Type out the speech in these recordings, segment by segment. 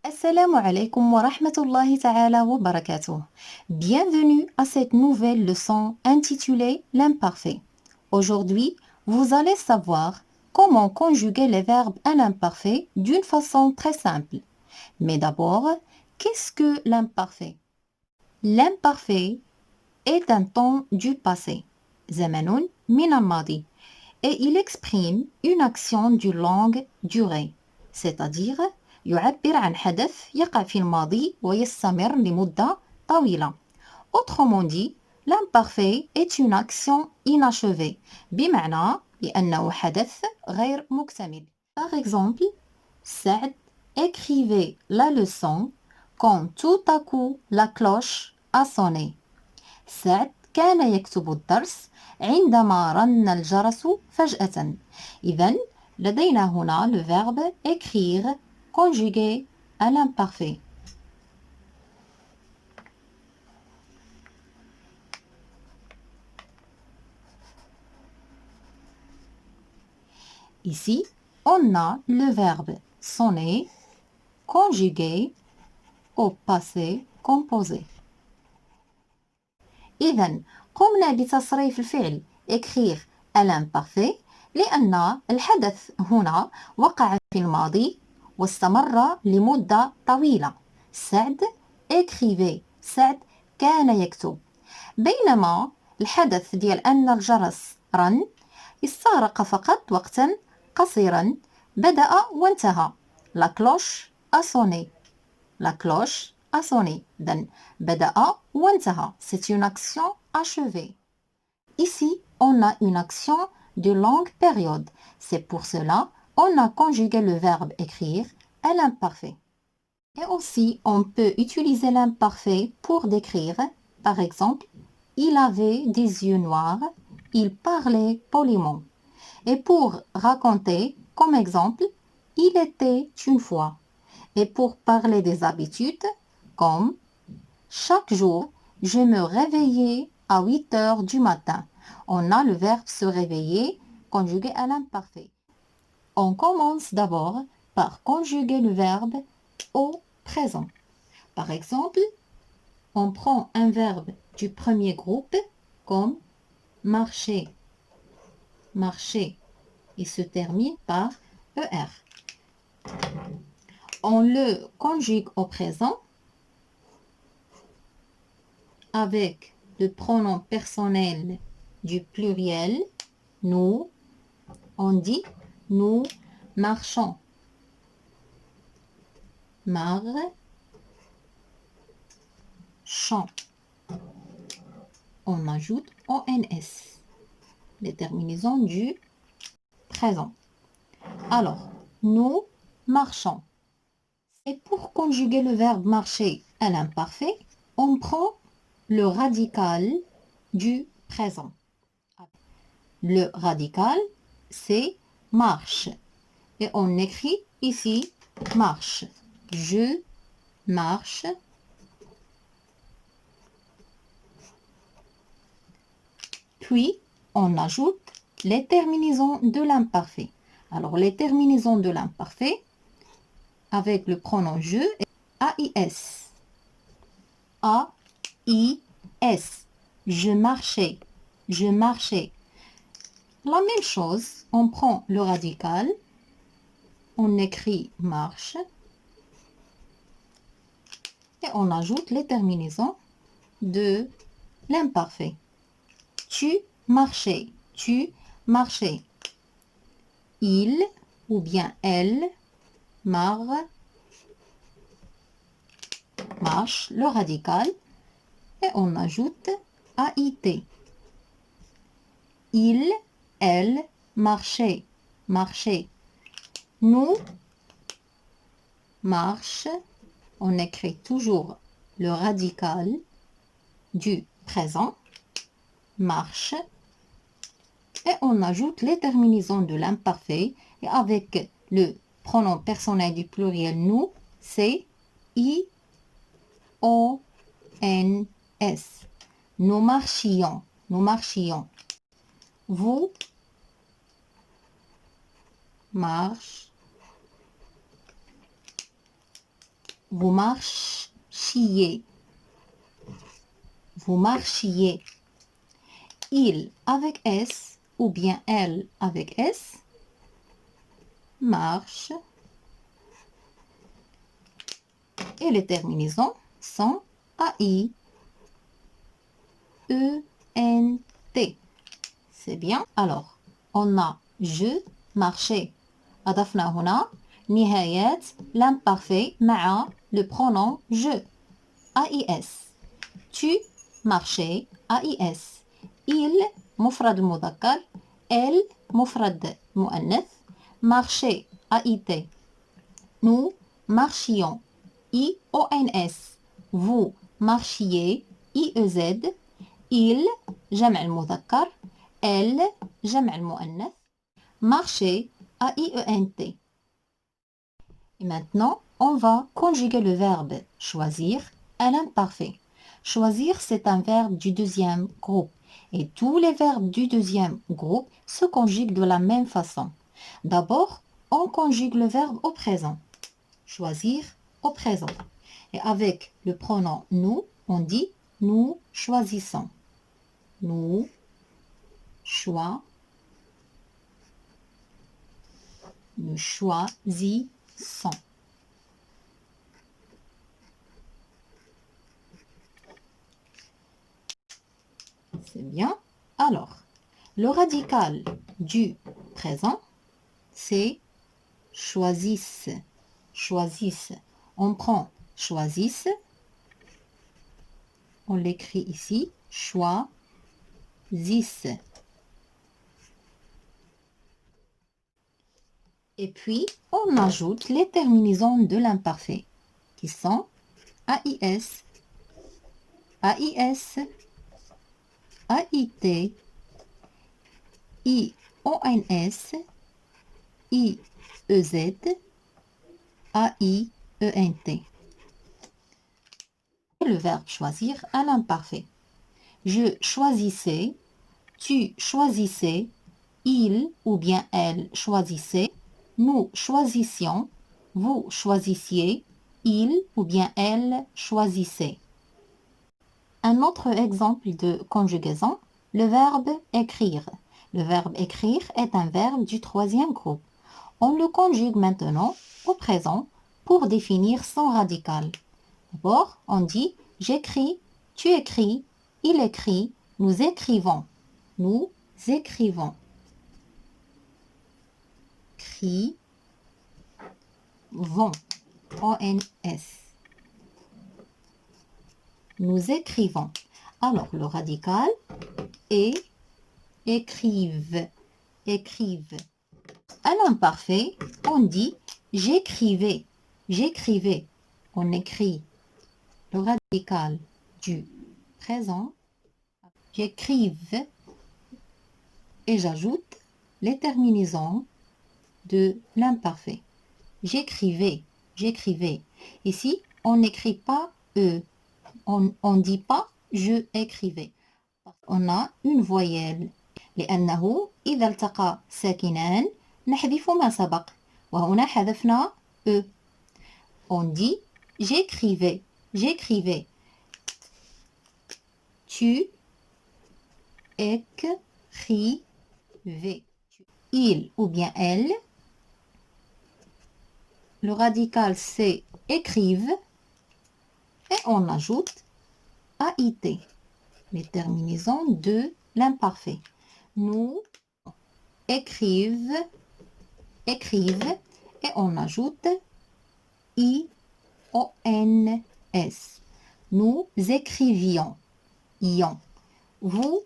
Assalamu alaikum wa rahmatullahi ta'ala wa barakatuh. Bienvenue à cette nouvelle leçon intitulée l'imparfait. Aujourd'hui, vous allez savoir comment conjuguer les verbes à l'imparfait d'une façon très simple. Mais d'abord, qu'est-ce que l'imparfait? L'imparfait est un temps du passé, zamanun min al-madi, et il exprime une action d'une longue durée, c'est-à-dire يعبر عن حدث يقع في الماضي ويستمر لمدة طويلة. Autrement dit, l'imparfait est une action inachevée, بمعنى لأنه حدث غير مكتمل. Par exemple, Saad écrivait la leçon quand tout à coup la cloche a sonné. سعد كان يكتب الدرس عندما رن الجرس فجأة. إذن لدينا هنا le verbe écrire conjugué à l'imparfait. Ici, on a le verbe sonner conjugué au passé composé. إذن قمنا بتصريف الفعل écrire à l'imparfait لأن الحدث هنا وقع في الماضي واستمر لمدة طويلة. سعد écrivait. سعد كان يكتب. بينما الحدث ديال أن الجرس رن استغرق فقط وقتا قصيرا بدأ وانتهى. La cloche a sonné. La cloche a sonné. Donc, بدأ وانتهى. C'est une action achevée. Ici, on a une action de longue période. C'est pour cela on a conjugué le verbe écrire à l'imparfait. Et aussi, on peut utiliser l'imparfait pour décrire, par exemple, il avait des yeux noirs, il parlait poliment. Et pour raconter, comme exemple, il était une fois. Et pour parler des habitudes, comme chaque jour, je me réveillais à 8 heures du matin. On a le verbe se réveiller conjugué à l'imparfait. On commence d'abord par conjuguer le verbe au présent. Par exemple, on prend un verbe du premier groupe comme marcher. Marcher. Il se termine par ER. On le conjugue au présent avec le pronom personnel du pluriel nous. On dit nous marchons. Marchons. On ajoute ONS, les terminaisons du présent. Alors, nous marchons. Et pour conjuguer le verbe marcher à l'imparfait, on prend le radical du présent. Le radical, c'est marche. Et on écrit ici marche. Je marche. Puis, on ajoute les terminaisons de l'imparfait. Alors, les terminaisons de l'imparfait, avec le pronom je, AIS. AIS. Je marchais. Je marchais. La même chose, on prend le radical, on écrit marche, et on ajoute les terminaisons de l'imparfait. Tu marchais. Tu marchais. Il ou bien elle marche, le radical, et on ajoute AIT. Il, elle marchait. Marchait. Nous marche. On écrit toujours le radical du présent. Marche. Et on ajoute les terminaisons de l'imparfait. Et avec le pronom personnel du pluriel nous, c'est I, O, N, S. Nous marchions. Nous marchions. Vous marche. Vous marchiez. Vous marchiez. Il avec S ou bien elle avec S marche. Et les terminaisons sont AI, ENT. C'est bien. Alors, on a je marchais. أضفنا هنا نهايات l'imparfait مع le pronom je. AIS. Tu marchais. AIS. Il مفرد المذكر. Elle مفرد مؤنث. Marcher. AIT. Nous marchions. IONS. Vous marchiez. IEZ. Il جمع المذكر. Elle جمع المؤنث. Marcher. AIENT. Et maintenant, on va conjuguer le verbe choisir à l'imparfait. Choisir, c'est un verbe du deuxième groupe. Et tous les verbes du deuxième groupe se conjuguent de la même façon. D'abord, on conjugue le verbe au présent. Choisir au présent. Et avec le pronom nous, on dit nous choisissons. Nous choisissons. C'est bien. Alors, le radical du présent, c'est choisissent. Choisissent. On prend choisissent. On l'écrit ici. Choisissent. Et puis, on ajoute les terminaisons de l'imparfait qui sont AIS, AIS, AIT, IONS, IEZ, AIENT. Et le verbe choisir à l'imparfait. Je choisissais, tu choisissais, il ou bien elle choisissait, nous choisissions, vous choisissiez, il ou bien elle choisissait. Un autre exemple de conjugaison, le verbe écrire. Le verbe écrire est un verbe du troisième groupe. On le conjugue maintenant au présent pour définir son radical. D'abord, on dit j'écris, tu écris, il écrit, nous écrivons. Nous écrivons. Vont. O-N-S. Nous écrivons. Alors, le radical est écrivent. Écrivent. À l'imparfait, on dit j'écrivais. J'écrivais. On écrit le radical du présent. J'écrive et j'ajoute les terminaisons de l'imparfait. J'écrivais. J'écrivais. Ici, on n'écrit pas E. On ne dit pas je écrivais. On a une voyelle. لأنه إذا التقى ساكنان نحذف ما سبق وهنا حذفنا E. On dit j'écrivais. J'écrivais. Tu écrivais. Il ou bien elle. Le radical c'est écrive. Et on ajoute AIT. Les terminaisons de l'imparfait. Nous écrivent et on ajoute IONS. Nous écrivions. Ion. Vous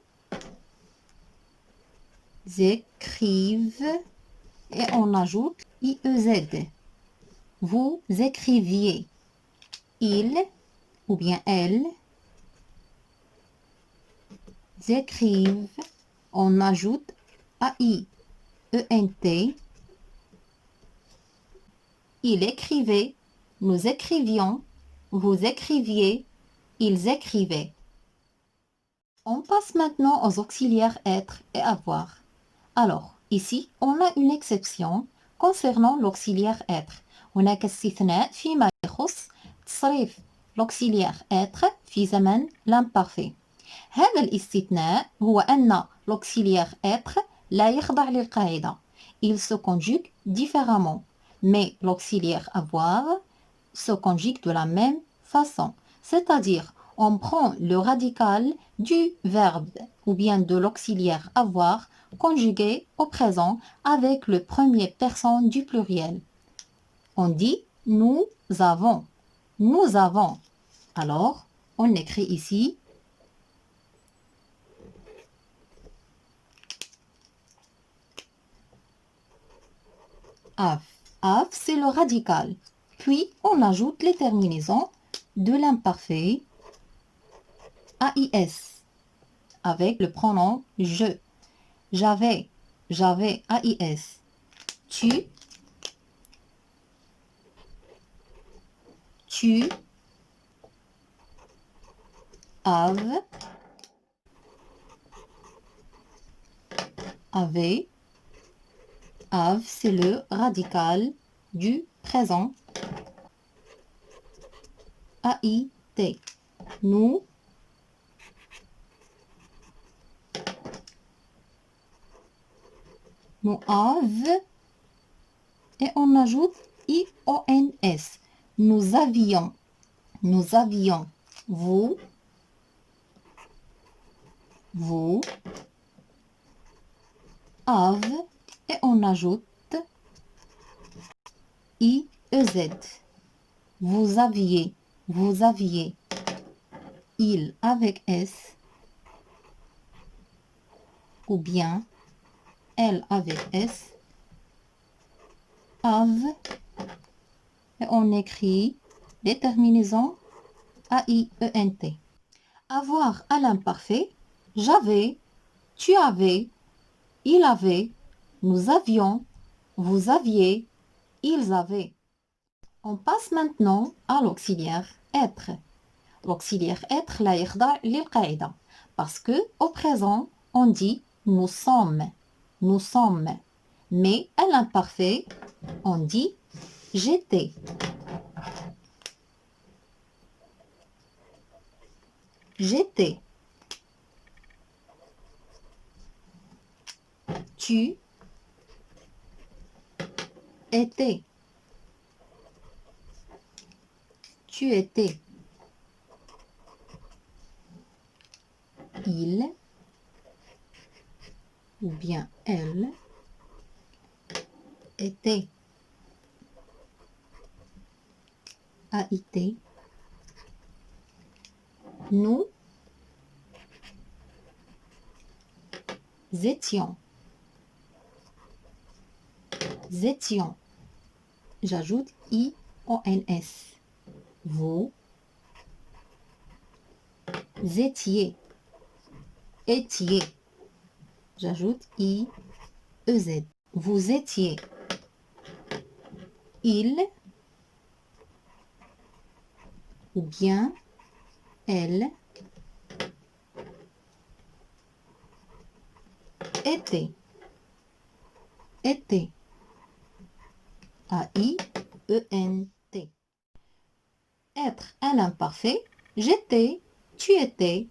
écrivez et on ajoute IEZ. Vous écriviez. Il ou bien elle écrivent. On ajoute AIENT. Il écrivait. Nous écrivions. Vous écriviez. Ils écrivaient. On passe maintenant aux auxiliaires être et avoir. Alors, ici, on a une exception concernant l'auxiliaire être. هناك استثناء فيما يخص تصريف l'auxiliaire être في زمن l'imparfait. هذا الاستثناء هو أن l'auxiliaire être لا يخضع للقاعدة. Il se conjugue différemment, mais l'auxiliaire avoir se conjugue de la même façon. C'est-à-dire, on prend le radical du verbe ou bien de l'auxiliaire avoir conjugué au présent avec le premier personne du pluriel. On dit nous avons. Nous avons. Alors, on écrit ici have. Have, c'est le radical. Puis, on ajoute les terminaisons de l'imparfait AIS avec le pronom je. J'avais, j'avais AIS. Tu have, avait. Have, c'est le radical du présent. AIT. Nous have et on ajoute IONS. Nous avions. Nous avions. Vous have et on ajoute IEZ. Vous aviez. Vous aviez. Il avec S ou bien elle avec S. Have et on écrit les terminaisons AIENT. Avoir à l'imparfait, j'avais, tu avais, il avait, nous avions, vous aviez, ils avaient. On passe maintenant à l'auxiliaire être. L'auxiliaire être لا يخضع للقاعدة parce que au présent on dit nous sommes. Nous sommes. Mais à l'imparfait on dit j'étais. J'étais. Tu étais. Tu étais. Il ou bien elle était. AIT. Nous étions. Étions. J'ajoute IONS. Vous étiez. Étiez. J'ajoute IEZ. Vous étiez. Il ou bien elle était. Était. AIENT. Être à l'imparfait. J'étais, tu étais,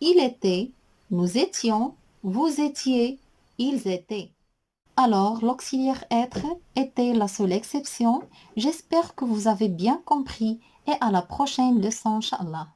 il était, nous étions, vous étiez, ils étaient. Alors, l'auxiliaire être était la seule exception. J'espère que vous avez bien compris et à la prochaine leçon, Inch'Allah.